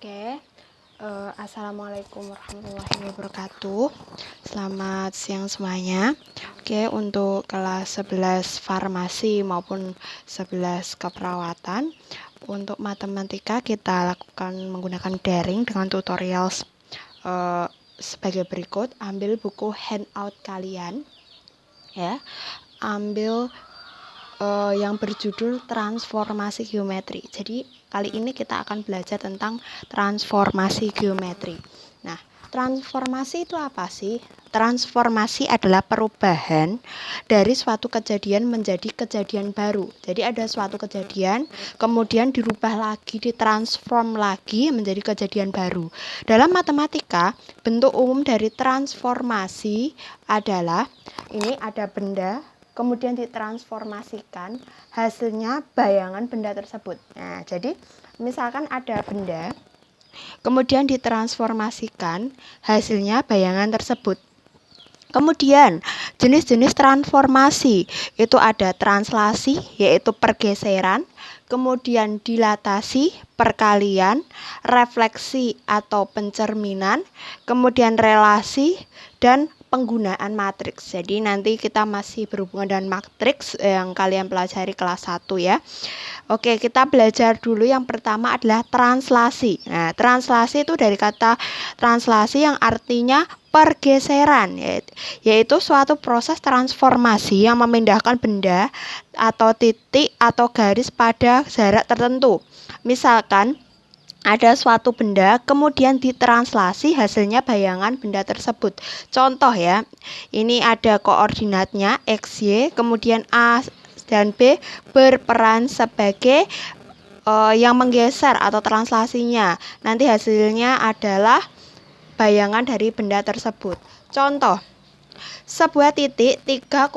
Oke, Assalamualaikum warahmatullahi wabarakatuh. Selamat siang semuanya. Oke, untuk kelas 11 farmasi maupun 11 keperawatan, untuk matematika kita lakukan menggunakan daring dengan tutorial sebagai berikut. Ambil buku handout kalian, ya. Ambil yang berjudul transformasi geometri. Jadi kali ini kita akan belajar tentang transformasi geometri. Nah, transformasi itu apa sih? Transformasi adalah perubahan dari suatu kejadian menjadi kejadian baru. Jadi ada suatu kejadian, kemudian dirubah lagi, ditransform lagi menjadi kejadian baru. Dalam matematika, bentuk umum dari transformasi adalah ini ada benda, kemudian ditransformasikan, hasilnya bayangan benda tersebut. Nah, jadi misalkan ada benda, kemudian ditransformasikan, hasilnya bayangan tersebut. Kemudian jenis-jenis transformasi itu ada translasi, yaitu pergeseran, kemudian dilatasi, perkalian, refleksi atau pencerminan, kemudian relasi, dan penggunaan matriks. Jadi nanti kita masih berhubungan dengan matriks yang kalian pelajari kelas 1 ya. Oke, kita belajar dulu. Yang pertama adalah translasi. Nah, translasi itu dari kata translasi yang artinya pergeseran, yaitu suatu proses transformasi yang memindahkan benda atau titik atau garis pada jarak tertentu. Misalkan ada suatu benda, kemudian ditranslasi, hasilnya bayangan benda tersebut. Contoh ya, ini ada koordinatnya X, Y, kemudian A dan B berperan sebagai yang menggeser atau translasinya. Nanti hasilnya adalah bayangan dari benda tersebut. Contoh, sebuah titik 3,5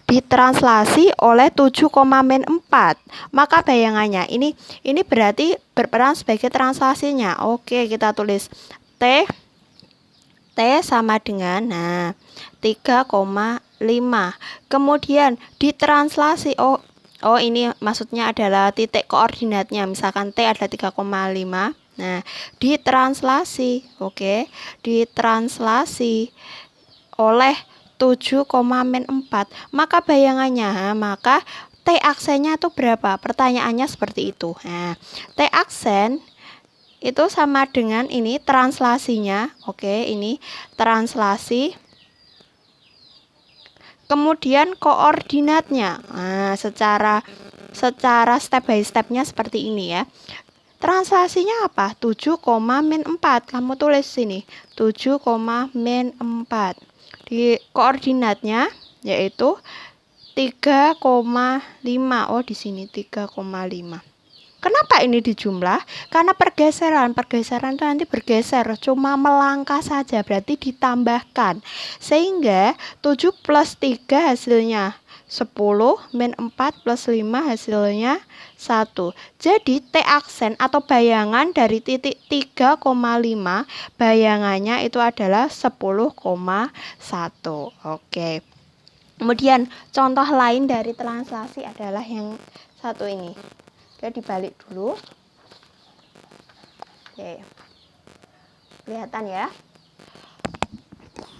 ditranslasi oleh 7,4, maka bayangannya ini berarti berperan sebagai translasinya. Oke, kita tulis T sama dengan 3,5. Kemudian ditranslasi, ini maksudnya adalah titik koordinatnya, misalkan T adalah 3,5. Nah, ditranslasi, ditranslasi oleh 7,4, maka bayangannya, maka T aksennya itu berapa? Pertanyaannya seperti itu. Nah, T aksen itu sama dengan ini translasinya. Ini translasi. Kemudian koordinatnya. Nah, secara step by stepnya seperti ini ya. Translasinya apa? 7,4. Kamu tulis sini 7,4. Di koordinatnya yaitu 3,5. di sini 3,5. Kenapa ini dijumlah? Karena pergeseran itu nanti bergeser, cuma melangkah saja, berarti ditambahkan. Sehingga 7 plus 3 hasilnya 10, min 4 plus 5 hasilnya 1. Jadi T aksen atau bayangan dari titik 3,5, bayangannya itu adalah 10,1. Oke. Kemudian contoh lain dari translasi adalah yang satu ini. Oke, dibalik dulu. Oke. Kelihatan ya.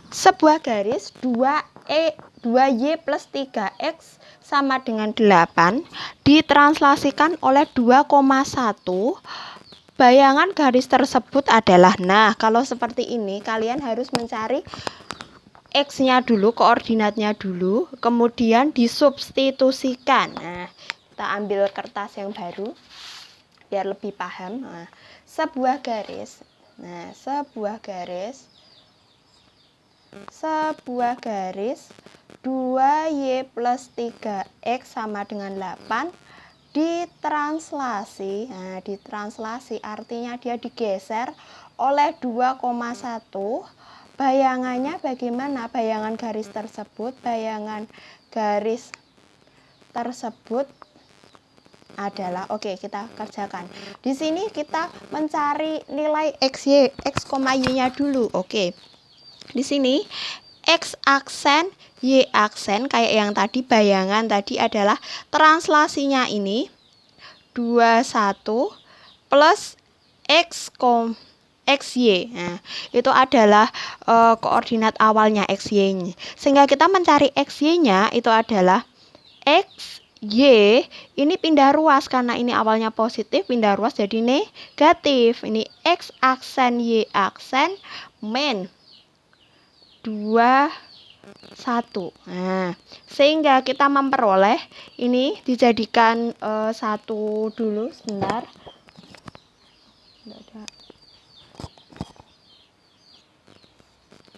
Sebuah garis 2y plus 3x sama dengan 8 ditranslasikan oleh 2,1. Bayangan garis tersebut adalah, kalau seperti ini kalian harus mencari x-nya dulu, koordinatnya dulu, kemudian disubstitusikan. Kita ambil kertas yang baru biar lebih paham. Sebuah garis 2y plus 3x sama dengan 8 ditranslasi. Ditranslasi artinya dia digeser oleh 2,1. Bayangannya bagaimana? Bayangan garis tersebut adalah, kita kerjakan. Di sini kita mencari nilai x, y-nya dulu. Di sini x aksen, y aksen kayak yang tadi, bayangan tadi adalah translasinya ini 21 plus XY. Nah, itu adalah koordinat awalnya XY-nya. Sehingga kita mencari XY-nya itu adalah XY ini pindah ruas karena ini awalnya positif, pindah ruas jadi negatif. Ini X aksen Y aksen min 2 1. Nah, sehingga kita memperoleh ini dijadikan 1 dulu sebentar.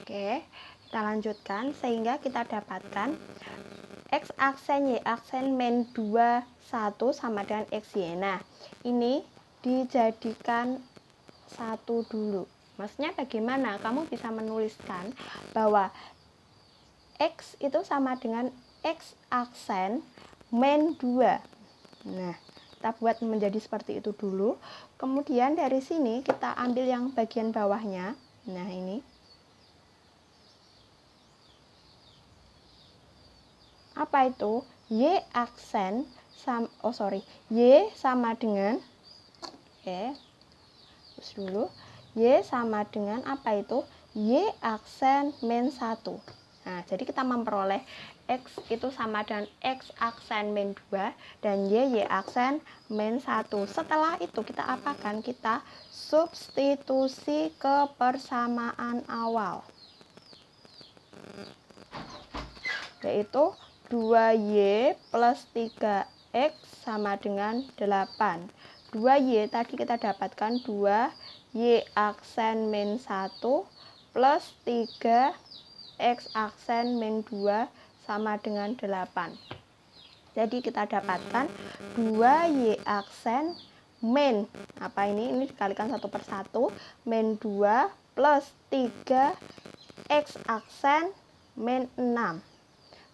Oke, kita lanjutkan sehingga kita dapatkan X aksen Y aksen min 2 1 sama dengan XY. Nah, ini dijadikan 1 dulu. Maksudnya bagaimana? Kamu bisa menuliskan bahwa X itu sama dengan X aksen min 2. Nah, kita buat menjadi seperti itu dulu. Kemudian dari sini kita ambil yang bagian bawahnya. Nah, ini. Apa itu? Y aksen Y sama dengan terus dulu Y sama dengan apa itu? Y aksen min 1. Nah, jadi kita memperoleh X itu sama dengan X aksen min 2 dan Y aksen min 1. Setelah itu kita apakan? Kita substitusi ke persamaan awal, yaitu 2Y plus 3X sama dengan 8. 2Y tadi kita dapatkan 2Y aksen min 1 plus 3X aksen min 2 sama dengan 8. Jadi kita dapatkan 2Y aksen min, apa ini? Ini dikalikan 1 per 1, min 2 plus 3X aksen min 6.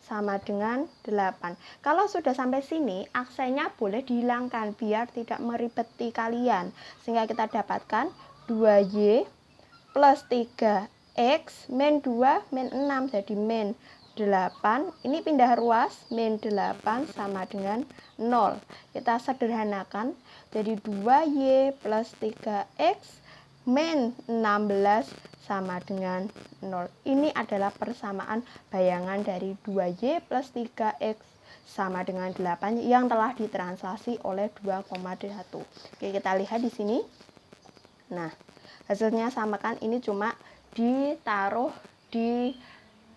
Sama dengan 8. Kalau sudah sampai sini, aksennya boleh dihilangkan biar tidak meribeti kalian. Sehingga kita dapatkan 2Y plus 3X min 2 min 6 jadi min 8. Ini pindah ruas, min 8 sama dengan 0. Kita sederhanakan jadi 2Y plus 3X min 16 sama dengan 0. Ini adalah persamaan bayangan dari 2Y plus 3X sama dengan 8 yang telah ditranslasi oleh 2,1. Oke, kita lihat di sini. Nah, hasilnya sama kan, ini cuma ditaruh di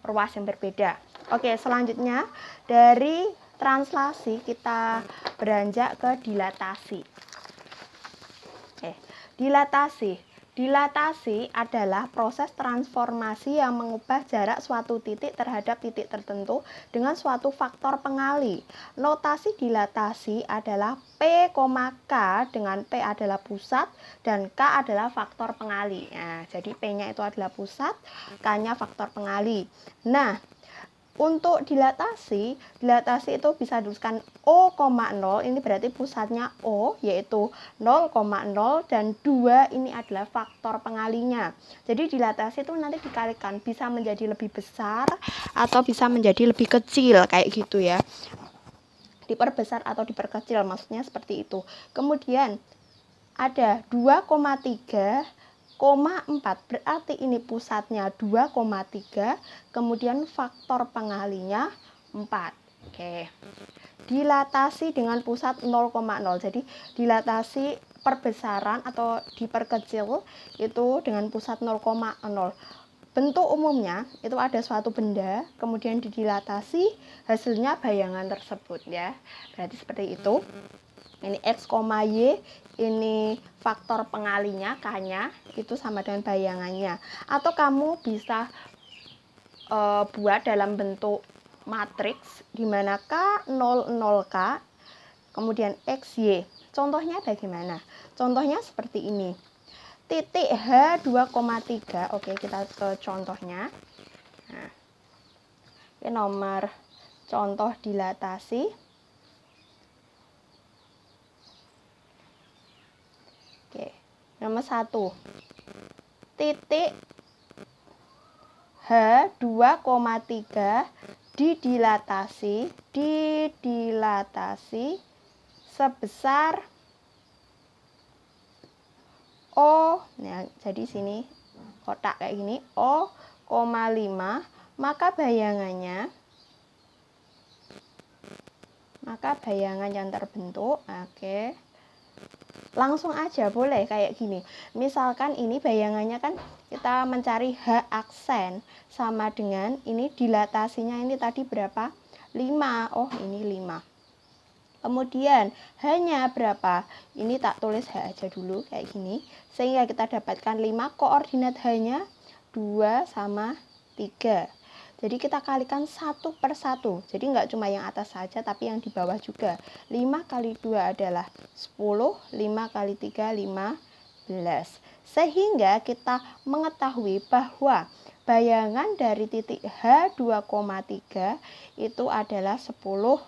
ruas yang berbeda. Oke, selanjutnya dari translasi kita beranjak ke dilatasi. Dilatasi adalah proses transformasi yang mengubah jarak suatu titik terhadap titik tertentu dengan suatu faktor pengali. Notasi dilatasi adalah P, K dengan P adalah pusat dan K adalah faktor pengali. Nah, jadi P-nya itu adalah pusat, K-nya faktor pengali. Nah, untuk dilatasi itu bisa dituliskan O, 0, ini berarti pusatnya O, yaitu 0,0 dan 2 ini adalah faktor pengalinya. Jadi dilatasi itu nanti dikalikan, bisa menjadi lebih besar atau bisa menjadi lebih kecil, kayak gitu ya. Diperbesar atau diperkecil, maksudnya seperti itu. Kemudian ada 2,3 4, berarti ini pusatnya 2,3, kemudian faktor pengalinya 4. Oke. Dilatasi dengan pusat 0,0. Jadi dilatasi perbesaran atau diperkecil itu dengan pusat 0,0. Bentuk umumnya itu ada suatu benda, kemudian didilatasi, hasilnya bayangan tersebut ya. Berarti seperti itu. Ini X, Y, ini faktor pengalinya, K-nya, itu sama dengan bayangannya. Atau kamu bisa buat dalam bentuk matriks, di mana K, 0, 0K, kemudian X, Y. Contohnya bagaimana? Contohnya seperti ini. Titik H 2,3. Oke, kita ke contohnya. Nah, ini nomor contoh dilatasi. Oke, nomor 1. Titik H 2,3 didilatasi sebesar O, nah jadi sini kotak kayak gini, O,5, maka bayangan yang terbentuk, oke. Langsung aja boleh kayak gini. Misalkan ini bayangannya kan kita mencari H aksen sama dengan ini dilatasinya ini tadi berapa? 5. Oh, ini 5. Kemudian H-nya berapa? Ini tak tulis H aja dulu kayak gini. Sehingga kita dapatkan 5, koordinat H-nya 2 sama 3. Jadi kita kalikan satu per satu. Jadi nggak cuma yang atas saja, tapi yang di bawah juga. 5 kali 2 adalah 10, 5 kali 3, 15. Sehingga kita mengetahui bahwa bayangan dari titik H 2,3 itu adalah 10,15.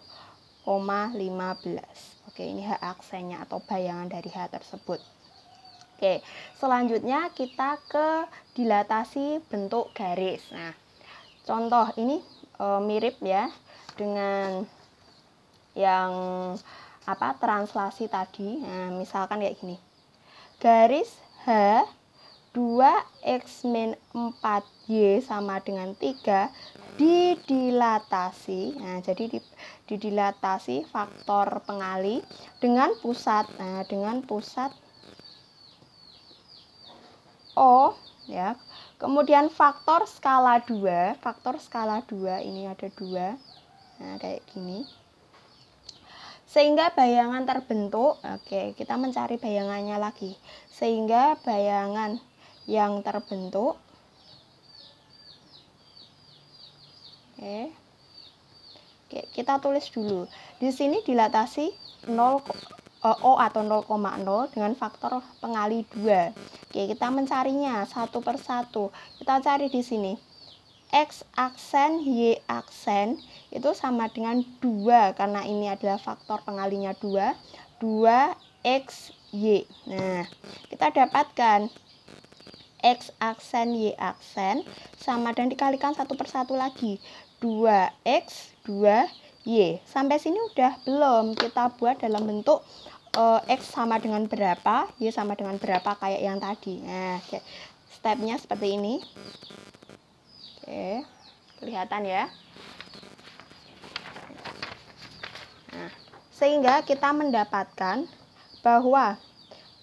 Oke, ini H aksennya atau bayangan dari H tersebut. Oke, selanjutnya kita ke dilatasi bentuk garis. Nah, contoh ini mirip ya dengan yang translasi tadi. Nah, misalkan kayak gini. Garis H 2x - 4y sama dengan 3 didilatasi. Nah, jadi didilatasi faktor pengali dengan pusat. Nah, dengan pusat O ya. Kemudian faktor skala 2, ini ada 2. Nah, kayak gini. Sehingga bayangan terbentuk, oke, kita mencari bayangannya lagi. Sehingga bayangan yang terbentuk, oke, kita tulis dulu. Di sini dilatasi 0, O atau 0,0 dengan faktor pengali 2. Oke, kita mencarinya satu per satu. Kita cari di sini. X aksen, Y aksen itu sama dengan 2 karena ini adalah faktor pengalinya 2. 2x Y. Nah, kita dapatkan X aksen, Y aksen sama dan dikalikan satu per satu lagi. 2x, 2y. Sampai sini udah belum? Kita buat dalam bentuk X sama dengan berapa, Y sama dengan berapa kayak yang tadi. Nah, stepnya seperti ini. Oke, kelihatan ya. Nah, sehingga kita mendapatkan bahwa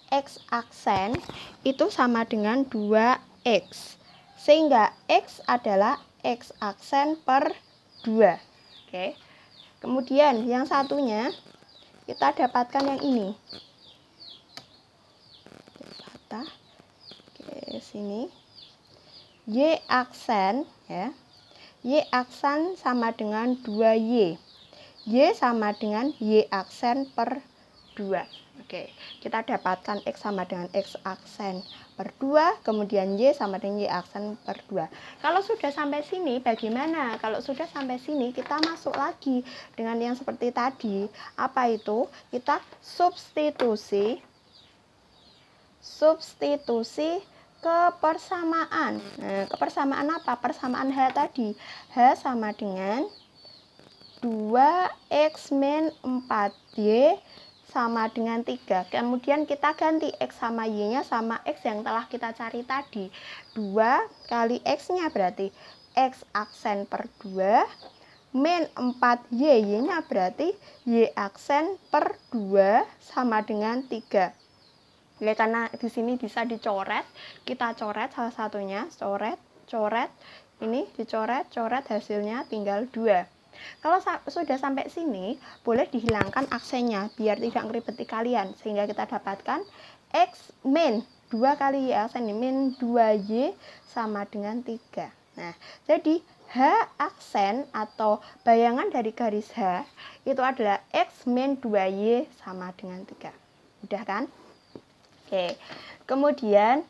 X aksen itu sama dengan 2x. Sehingga X adalah X aksen per 2. Oke. Kemudian yang satunya kita dapatkan yang ini. Oke, sini. Y aksen ya. Y aksen sama dengan 2y. Y sama dengan Y aksen per 2. Oke, kita dapatkan X sama dengan X aksen per 2, kemudian Y sama dengan Y aksen per 2. Kalau sudah sampai sini bagaimana? Kalau sudah sampai sini kita masuk lagi dengan yang seperti tadi. Apa itu? Kita substitusi kepersamaan. Nah, kepersamaan apa? Persamaan H tadi. H sama dengan 2x - 4y sama dengan 3. Kemudian kita ganti X sama Y-nya sama X yang telah kita cari tadi. 2 kali X-nya berarti X aksen per 2 min 4Y. Y-nya berarti Y aksen per 2 sama dengan 3. Ya, karena di sini bisa dicoret, kita coret salah satunya, coret, ini dicoret, hasilnya tinggal 2. Kalau sudah sampai sini, boleh dihilangkan aksennya biar tidak ngeribeti kalian. Sehingga kita dapatkan X min 2 kali Y aksen min 2Y sama dengan 3. Nah, jadi H aksen atau bayangan dari garis H itu adalah X min 2Y sama dengan 3. Udah kan? Oke, kemudian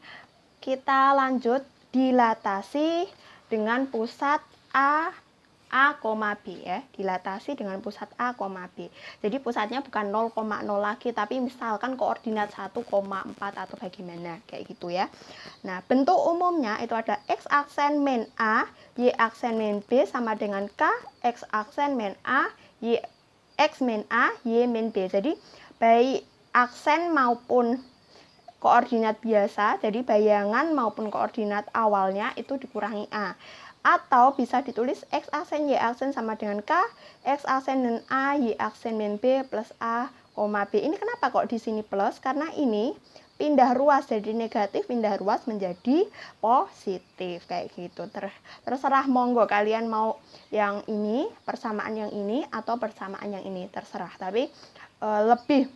kita lanjut dilatasi dengan pusat A, B ya, dilatasi dengan pusat A, B. Jadi pusatnya bukan 0,0 lagi, tapi misalkan koordinat 1,4 atau bagaimana, kayak gitu ya. Nah, bentuk umumnya itu ada X aksen min A, Y aksen min B sama dengan K, X aksen min A, Y X min A, Y min B. Jadi baik aksen maupun koordinat biasa, jadi bayangan maupun koordinat awalnya itu dikurangi A. Atau bisa ditulis X aksen Y aksen sama dengan K, X aksen dan A, Y aksen dan B plus A, B. Ini kenapa kok di sini plus? Karena ini pindah ruas dari negatif, pindah ruas menjadi positif, kayak gitu. Terserah, monggo kalian mau yang ini, persamaan yang ini, atau persamaan yang ini, terserah. Tapi lebih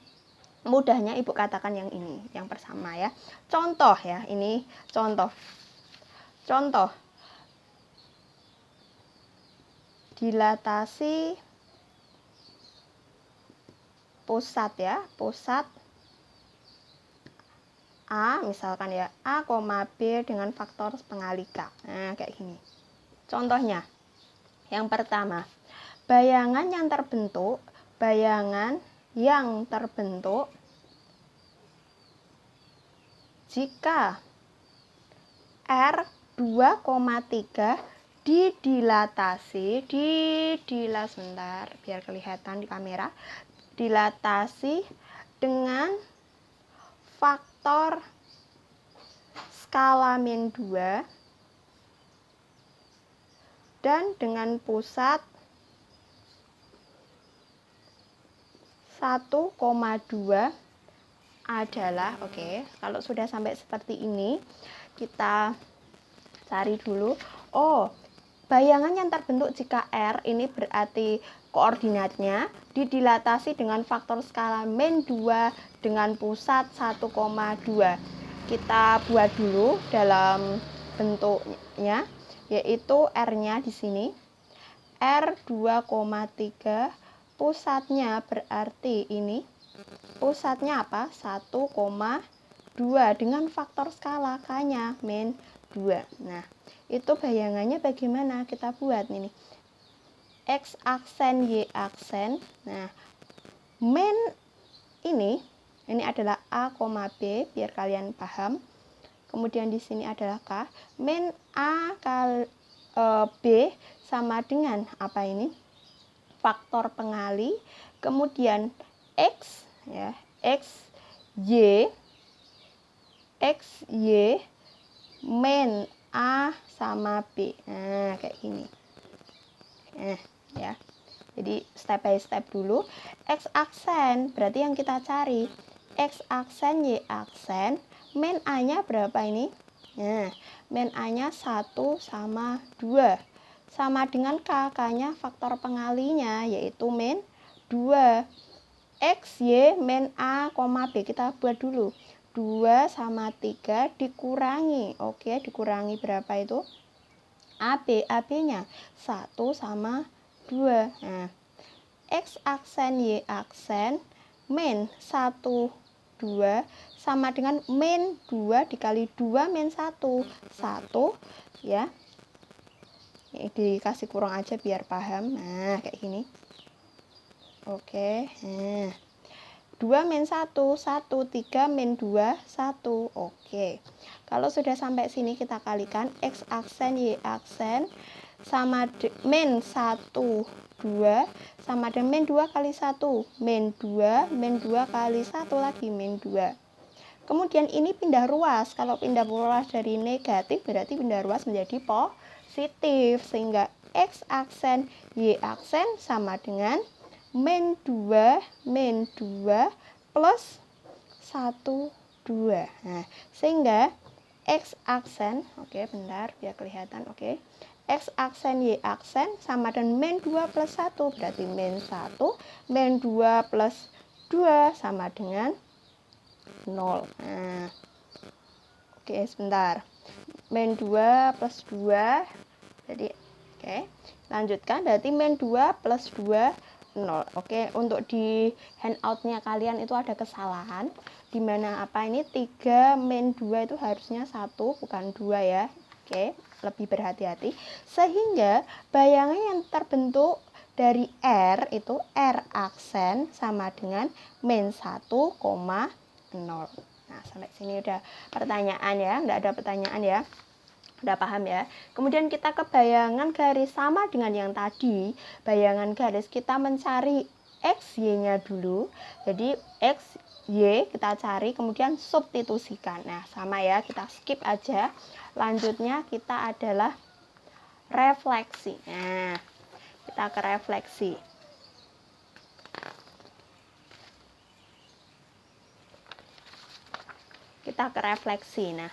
mudahnya ibu katakan yang ini, yang pertama ya. Contoh ya, ini contoh dilatasi pusat ya, pusat A misalkan ya, A, B dengan faktor pengali K. Nah, kayak gini. Contohnya, yang pertama, bayangan yang terbentuk jika R 2,3 didilatasi sebentar biar kelihatan di kamera, dilatasi dengan faktor skala min 2 dan dengan pusat 1,2 adalah, oke, kalau sudah sampai seperti ini kita cari dulu. Oh, bayangan yang terbentuk jika R ini berarti koordinatnya didilatasi dengan faktor skala min 2 dengan pusat 1,2. Kita buat dulu dalam bentuknya, yaitu R-nya di sini. R 2,3, pusatnya berarti ini. Pusatnya apa? 1,2 dengan faktor skala K-nya min 2. Nah, itu bayangannya bagaimana? Kita buat ini. X aksen, Y aksen. Nah, min ini adalah A, B biar kalian paham. Kemudian di sini adalah K. Min A kali B sama dengan apa ini? Faktor pengali. Kemudian X ya, Y min A sama B. Nah, kayak gini. Ya. Jadi step by step dulu. X aksen berarti yang kita cari X aksen, Y aksen. Min A-nya berapa ini? Nah, min A-nya 1 sama 2. Sama dengan K, K-nya faktor pengalinya yaitu min 2. X, Y, min A, B. Kita buat dulu. 2 sama 3 dikurangi. Oke, dikurangi berapa itu? AB. AB-nya 1 sama 2. Nah, X aksen, Y aksen, min 1, 2 sama dengan min 2 dikali 2 min 1. 1 ya. Ini dikasih kurang aja biar paham. Nah, kayak gini. Oke. Nah, 2 min 1, 1, 3 min 2, 1. Oke. Kalau sudah sampai sini kita kalikan X aksen, Y aksen sama min 1, 2 sama dengan min 2 kali 1. Min 2 kali 1 lagi min 2. Kemudian ini pindah ruas. Kalau pindah ruas dari negatif berarti pindah ruas menjadi positif. Sehingga X aksen, Y aksen sama dengan min 2 plus 1, 2. Nah, sehingga X aksen, oke, bentar biar kelihatan, oke. X aksen, Y aksen sama dengan min 2 plus 1, berarti min 1, min 2 plus 2 sama dengan 0. Nah, oke, sebentar. Min 2 plus 2, jadi, oke, lanjutkan, berarti min 2 plus 2, 0. Oke, untuk di handoutnya kalian itu ada kesalahan. Dimana apa ini 3 min 2 itu harusnya 1 bukan 2 ya. Oke, lebih berhati-hati. Sehingga bayangan yang terbentuk dari R itu R aksen sama dengan min 1,0. Nah, sampai sini udah pertanyaan ya, nggak ada pertanyaan ya. Udah paham ya. Kemudian kita ke bayangan garis sama dengan yang tadi. Bayangan garis kita mencari X, Y-nya dulu. Jadi X Y kita cari, kemudian substitusikan. Nah, sama ya, kita skip aja. Lanjutnya kita adalah refleksi. Nah, kita ke refleksi. Nah,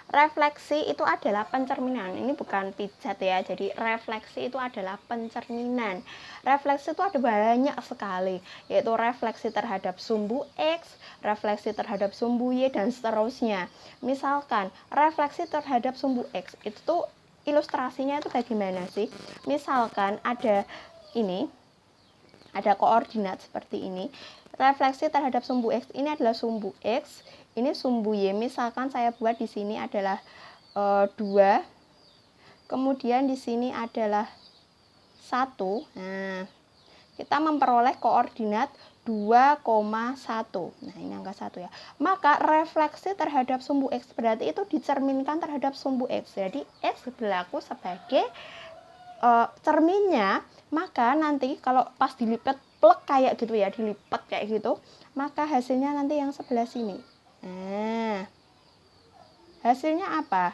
refleksi itu adalah pencerminan. Ini bukan pijat ya. Jadi refleksi itu adalah pencerminan. Refleksi itu ada banyak sekali, yaitu refleksi terhadap sumbu X, refleksi terhadap sumbu Y, dan seterusnya. Misalkan refleksi terhadap sumbu X itu tuh ilustrasinya itu bagaimana sih? Misalkan ada ini, ada koordinat seperti ini. Refleksi terhadap sumbu X ini adalah sumbu X, ini sumbu Y. Misalkan saya buat di sini adalah 2, kemudian di sini adalah 1. Nah, kita memperoleh koordinat 2,1. Nah, ini angka 1 ya. Maka refleksi terhadap sumbu X berarti itu dicerminkan terhadap sumbu X. Jadi X berlaku sebagai cerminnya. Maka nanti kalau pas dilipat plek kayak gitu ya, dilipat kayak gitu, maka hasilnya nanti yang sebelah sini. Nah, hasilnya apa?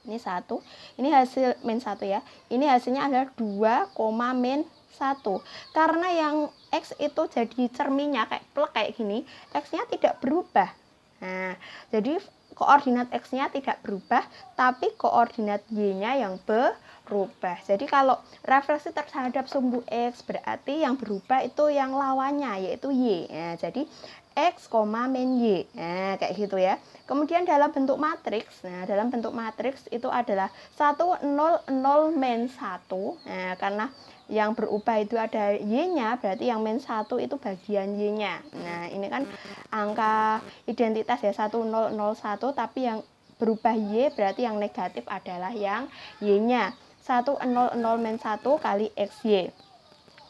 Ini 1, ini hasil min 1 ya. Ini hasilnya adalah 2, min 1. Karena yang X itu jadi cerminnya kayak plek kayak gini, X-nya tidak berubah. Nah, jadi koordinat X-nya tidak berubah, tapi koordinat Y-nya yang berubah. Jadi kalau refleksi terhadap sumbu X berarti yang berubah itu yang lawannya, yaitu Y. Nah, jadi X, min Y. Nah, kayak gitu ya. Kemudian dalam bentuk matriks, nah dalam bentuk matriks itu adalah 1, 0, 0, min 1. Nah, karena yang berubah itu ada Y-nya, berarti yang min 1 itu bagian Y-nya. Nah, ini kan angka identitas ya, 1, 0, 0, 1, tapi yang berubah Y berarti yang negatif adalah yang Y-nya. 1, 0, 0, min 1 kali XY.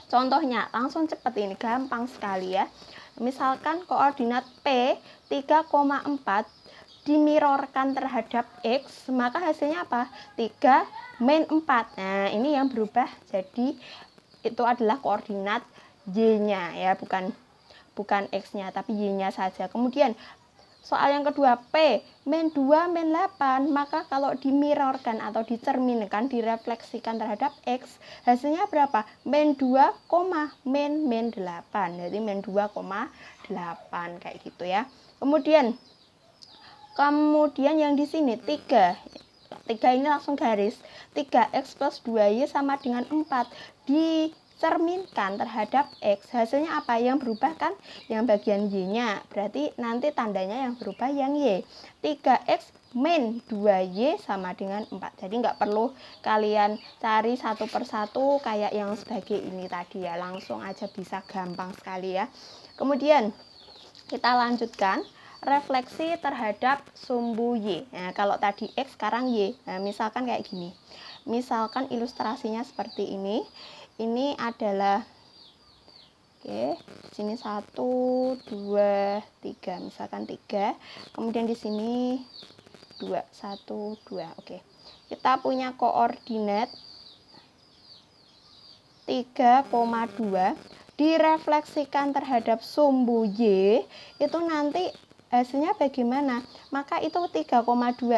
Contohnya, langsung cepat ini, gampang sekali ya. Misalkan koordinat P 3,4 dimirorkan terhadap X, maka hasilnya apa? 3 min 4. Nah, ini yang berubah jadi itu adalah koordinat Y-nya ya, bukan X-nya tapi Y-nya saja. Kemudian soal yang kedua, P min 2 min 8, maka kalau dimirorkan atau dicerminkan, direfleksikan terhadap X, hasilnya berapa? Min 2, min 8. Jadi min 2,8 kayak gitu ya. Kemudian yang di sini 3 ini langsung garis. 3x plus 2y sama dengan 4. Dicerminkan terhadap X. Hasilnya apa? Yang berubah kan yang bagian Y-nya. Berarti nanti tandanya yang berubah yang Y. 3x min 2y sama dengan 4. Jadi nggak perlu kalian cari satu persatu kayak yang sebagai ini tadi ya. Langsung aja bisa, gampang sekali ya. Kemudian kita lanjutkan. Refleksi terhadap sumbu Y. Nah, kalau tadi X, sekarang Y. Nah, misalkan kayak gini. Misalkan ilustrasinya seperti ini. Ini adalah sini 1, 2, 3. Misalkan 3. Kemudian di sini 2, 1, 2. Oke. Kita punya koordinat 3,2 direfleksikan terhadap sumbu Y, itu nanti hasilnya bagaimana? Maka itu 3,2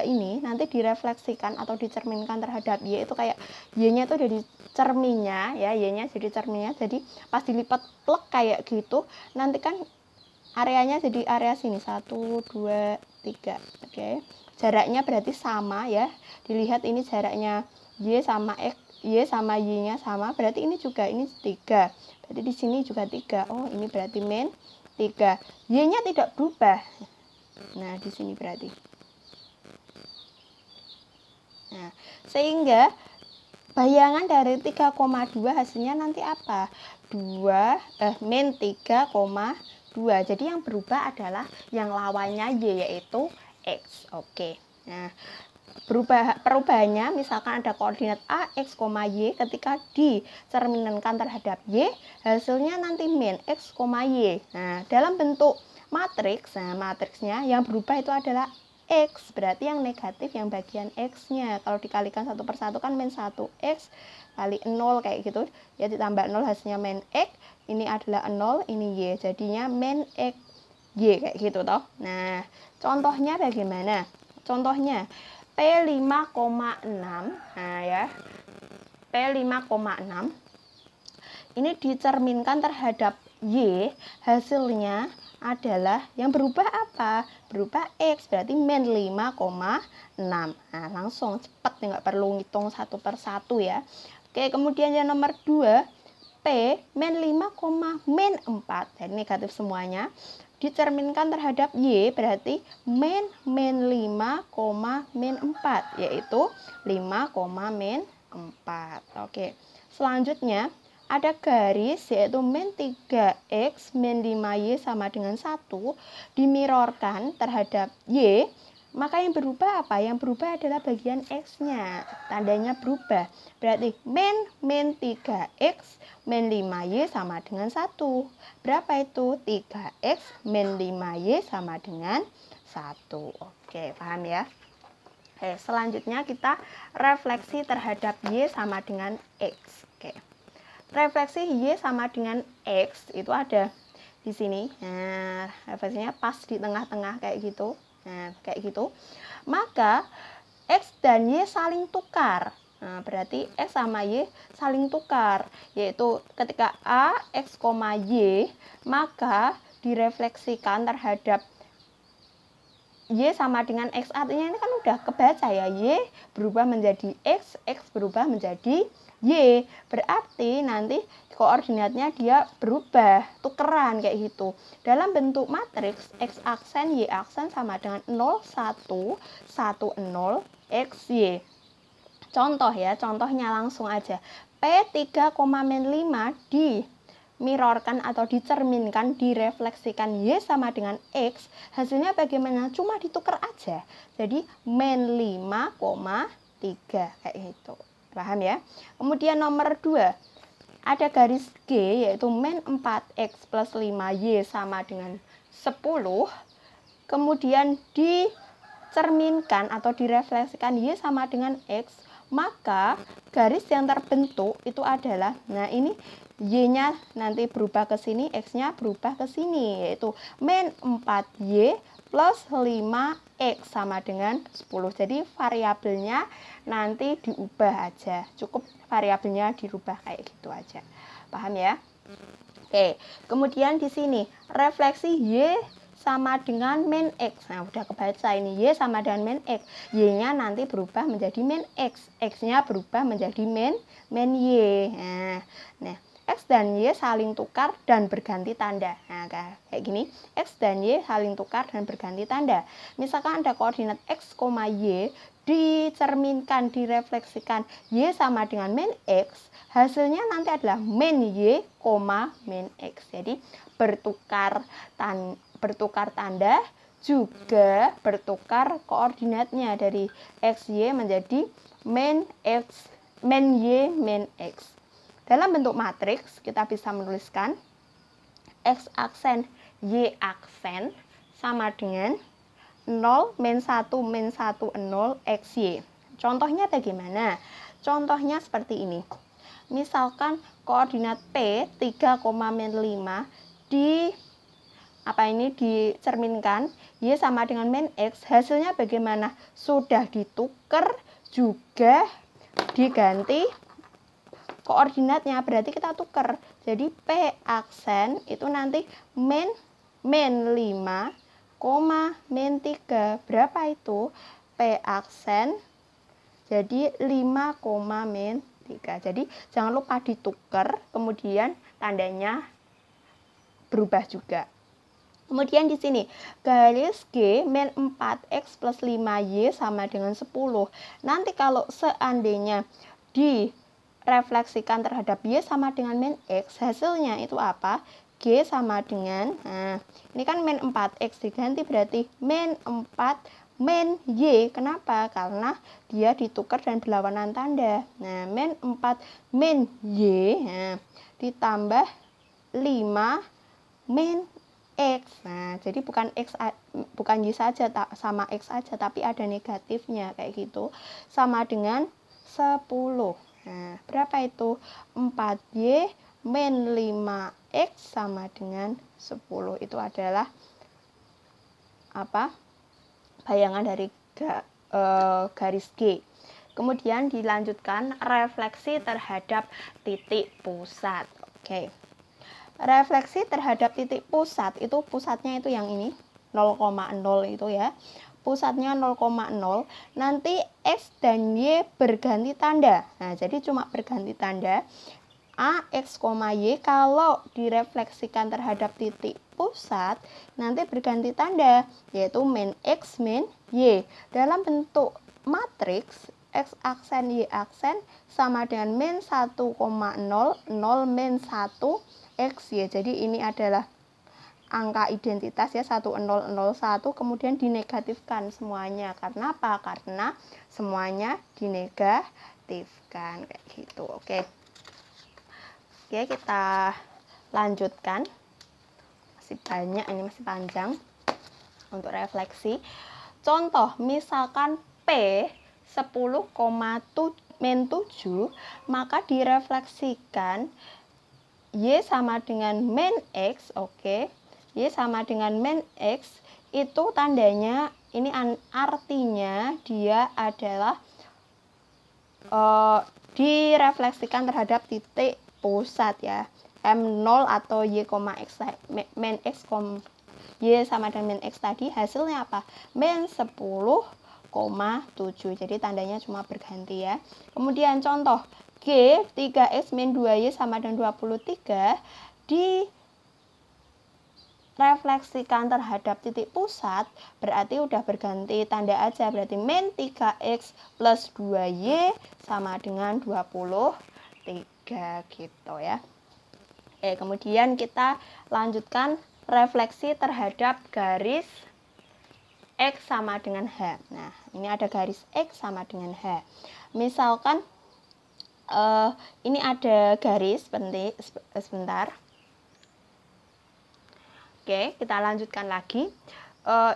ini nanti direfleksikan atau dicerminkan terhadap Y, itu kayak Y-nya itu jadi cerminnya ya, Y-nya jadi cerminnya. Jadi pas dilipat plek kayak gitu, nanti kan areanya jadi area sini 1, 2, 3. Oke. Jaraknya berarti sama ya. Dilihat ini jaraknya Y sama X, Y sama Y-nya sama, berarti ini juga ini 3. Berarti di sini juga 3. Oh, ini berarti min 3. Y-nya tidak berubah. Nah, di sini berarti. Nah, sehingga bayangan dari 3,2 hasilnya nanti apa? Min 3,2. Jadi yang berubah adalah yang lawannya Y, yaitu X. Oke. Nah, perubahannya misalkan ada koordinat A, X, Y, ketika dicerminkan terhadap Y, hasilnya nanti min X, Y. Nah, dalam bentuk matriks, nah matriksnya yang berubah itu adalah X, berarti yang negatif yang bagian X-nya. Kalau dikalikan satu persatu kan min 1X kali 0 kayak gitu, ya ditambah 0 hasilnya min X, ini adalah 0, ini Y, jadinya min X Y kayak gitu toh. Nah, contohnya bagaimana? Contohnya P5,6. Nah ya, P5,6 ini dicerminkan terhadap Y, hasilnya adalah yang berubah apa? Berubah X, berarti min 5,6. Nah, langsung cepat, nggak perlu ngitung satu per satu ya. Oke, kemudian yang nomor 2, P min 5, min 4. Jadi negatif semuanya. Dicerminkan terhadap Y, berarti min 5, min 4, yaitu 5, min 4. Oke, selanjutnya ada garis yaitu min 3x min 5y sama dengan 1 dimirorkan terhadap y, maka yang berubah apa? Yang berubah adalah bagian x-nya, tandanya berubah. Berarti min 3x min 5y sama dengan 1. Berapa itu? 3x min 5y sama dengan 1. Oke, paham ya? Oke, selanjutnya kita refleksi terhadap y sama dengan x. Oke. Refleksi Y sama dengan X itu ada di sini. Nah, refleksinya pas di tengah-tengah kayak gitu. Nah, kayak gitu. Maka X dan Y saling tukar. Nah, berarti X sama Y saling tukar. Yaitu ketika A, X, Y, maka direfleksikan terhadap Y sama dengan X, artinya ini kan udah kebaca ya, Y berubah menjadi X, X berubah menjadi Y, berarti nanti koordinatnya dia berubah, tukeran kayak gitu. Dalam bentuk matriks, X aksen, Y aksen sama dengan 0, 1, 1, 0, X, Y. Contoh ya, contohnya langsung aja. P3, min 5 dimirorkan atau dicerminkan, direfleksikan Y sama dengan X, hasilnya bagaimana? Cuma ditukar aja. Jadi min 5,3 kayak gitu. Paham ya? Kemudian nomor 2, ada garis G yaitu min 4x plus 5y sama dengan 10. Kemudian dicerminkan atau direfleksikan Y sama dengan X, maka garis yang terbentuk itu adalah, nah ini Y-nya nanti berubah ke sini, X-nya berubah ke sini, yaitu min 4Y plus 5X sama dengan 10. Jadi variabelnya nanti diubah aja, cukup variabelnya dirubah kayak gitu aja. Paham ya? Oke, kemudian di sini refleksi Y sama dengan min X. Nah, udah kebaca ini Y sama dengan min X. Y-nya nanti berubah menjadi min X. X-nya berubah menjadi min Y. Nah, X dan Y saling tukar dan berganti tanda. Nah, kayak gini. X dan Y saling tukar dan berganti tanda. Misalkan ada koordinat X, Y, dicerminkan, direfleksikan Y sama dengan min X, hasilnya nanti adalah min Y, min X. Jadi bertukar tanda, juga bertukar koordinatnya dari XY menjadi min X, min Y, min X. Dalam bentuk matriks kita bisa menuliskan X aksen, Y aksen sama dengan 0, min 1, 0, XY. Contohnya bagaimana? Contohnya seperti ini. Misalkan koordinat P 3, min 5 dicerminkan Y sama dengan min X, hasilnya bagaimana? Sudah ditukar juga diganti koordinatnya, berarti kita tukar. Jadi P aksen itu nanti min 5, min 3. Berapa itu? P aksen jadi 5, min 3. Jadi jangan lupa ditukar, kemudian tandanya berubah juga. Kemudian di sini garis G min 4x plus 5y sama dengan 10. Nanti kalau seandainya direfleksikan terhadap Y sama dengan min X, hasilnya itu apa? G sama dengan, nah ini kan min 4x diganti berarti min 4 min Y. Kenapa? Karena dia ditukar dan berlawanan tanda. Nah, min 4 min Y, nah, ditambah 5 min X. Nah, jadi bukan Y saja, sama X saja, tapi ada negatifnya kayak gitu. Sama dengan 10. Nah, berapa itu? 4Y min 5X sama dengan 10. Itu adalah bayangan dari garis G. Kemudian dilanjutkan refleksi terhadap titik pusat. Oke. Refleksi terhadap titik pusat itu pusatnya itu yang ini 0,0 itu ya. Pusatnya 0,0. Nanti X dan Y berganti tanda. Nah, jadi cuma berganti tanda. A, X, Y kalau direfleksikan terhadap titik pusat nanti berganti tanda, yaitu min X min Y dalam bentuk matriks X aksen Y aksen sama dengan min 1,0 0 min 1 X Y. Jadi ini adalah angka identitas ya 1001, kemudian dinegatifkan semuanya. Karena apa? Karena semuanya dinegatifkan kayak gitu. Oke, kita lanjutkan. Masih banyak, ini masih panjang untuk refleksi. Contoh, misalkan P 10,7 maka direfleksikan Y sama dengan min X. Oke, Y sama dengan min X itu tandanya, ini artinya dia adalah direfleksikan terhadap titik pusat ya, M0 atau Y, X, min X, Y sama dengan min X tadi, hasilnya apa? Min 10,7. Jadi tandanya cuma berganti ya. Kemudian contoh G 3X min 2Y sama dengan 23 direfleksikan terhadap titik pusat, berarti udah berganti tanda aja, berarti min 3X plus 2Y sama dengan 23 gitu ya. Kemudian kita lanjutkan refleksi terhadap garis X sama dengan H. Nah, ini ada garis X sama dengan H. Misalkan ini ada garis, sebentar. Oke, kita lanjutkan lagi.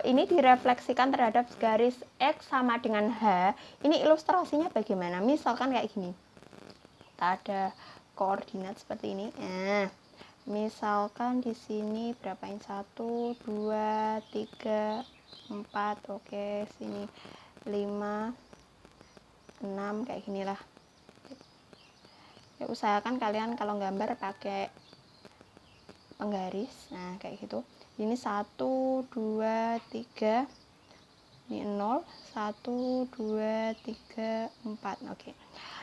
Ini direfleksikan terhadap garis X sama dengan H. Ini ilustrasinya bagaimana? Misalkan kayak gini. Kita ada koordinat seperti ini. Misalkan di sini berapa ini? 1, 2, 3, 4. Oke, sini 5, 6 kayak ginilah. Ya, usahakan kalian kalau gambar pakai penggaris. Nah, kayak gitu. Ini 1, 2, 3. Ini 0, 1, 2, 3, 4. Oke.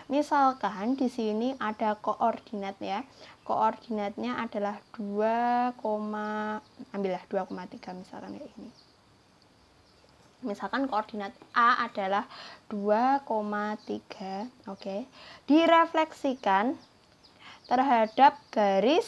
Misalkan di sini ada koordinat ya. Koordinatnya adalah 2,3 misalkan kayak ini. Misalkan koordinat A adalah 2,3. Oke. Direfleksikan terhadap garis